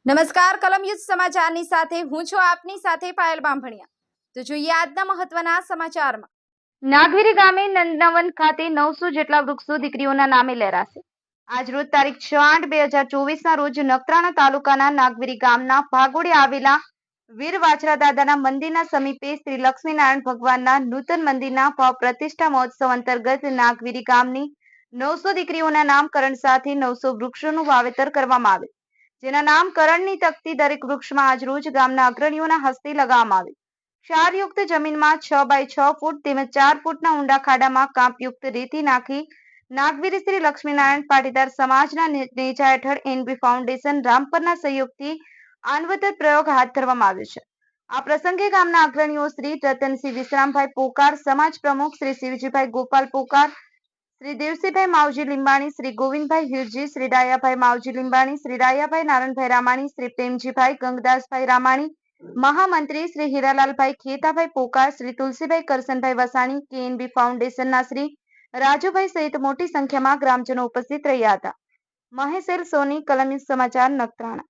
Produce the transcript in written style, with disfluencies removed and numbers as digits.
નમસ્કાર, કલમયુદ્ધ સમાચારની સાથે હું છું આપની સાથે પાયલ બામભણિયા। તો જોઈએ આજના મહત્વના સમાચારમાં। નાગવીરી ગામે નંદનવન ખાતે 900 જેટલા વૃક્ષો દીકરીઓના નામે લહેરાશે। આજ રોજ તારીખ 6/8/2024 રોજ નખત્રાણા તાલુકાના નાગવીરી ગામના ભાગોળે આવેલા વીર વાછરા દાદાના મંદિરના સમીપે શ્રી લક્ષ્મીનારાયણ ભગવાનના નૂતન મંદિરના ભાવ પ્રતિષ્ઠા મહોત્સવ અંતર્ગત નાગવીરી ગામની 900 દીકરીઓના નામકરણ સાથે 900 વૃક્ષોનું વાવેતર કરવામાં આવે, જેના નામકરણની તકતી દરેક વૃક્ષમાં આજ રોજ ગામના અગ્રણીઓના હસ્તે લગાવવામાં આવે। ક્ષારયુક્ત જમીનમાં 6x6 ફૂટ તેમજ 4 ફૂટના ઊંડા ખાડામાં કાંપયુક્ત રેતી નાખી નાગવીરી શ્રી લક્ષ્મીનારાયણ પાટીદાર સમાજના નેજા હેઠળ એનબી ફાઉન્ડેશન રામપરના સહયોગથી આનવતર પ્રયોગ હાથ ધરવામાં આવ્યો છે। આ પ્રસંગે ગામના અગ્રણીઓ શ્રી રતનસિંહ વિશ્રામભાઈ પોકાર, સમાજ પ્રમુખ શ્રી શિવજીભાઈ ગોપાલ પોકાર, શ્રી દેવસીભાઈ માવજી લીંબાણી, શ્રી ગોવિંદભાઈ હિરજી, શ્રી ડાયાભાઈ માવજી લીંબાણી, શ્રી ડાયાભાઈ નારણભાઈ રામાણી, શ્રી પ્રેમજીભાઈ ગંગદાસભાઈ રામાણી, મહામંત્રી શ્રી હીરાલાલભાઈ ખેતાભાઈ પોકાર, શ્રી તુલસીભાઈ કરસનભાઈ વસાણી, કેએનબી ફાઉન્ડેશનના શ્રી રાજુભાઈ સહિત મોટી સંખ્યામાં ગ્રામજનો ઉપસ્થિત રહ્યા હતા। મહેશ એલ સોની, કલમયુદ્ધ સમાચાર, નખત્રાણા।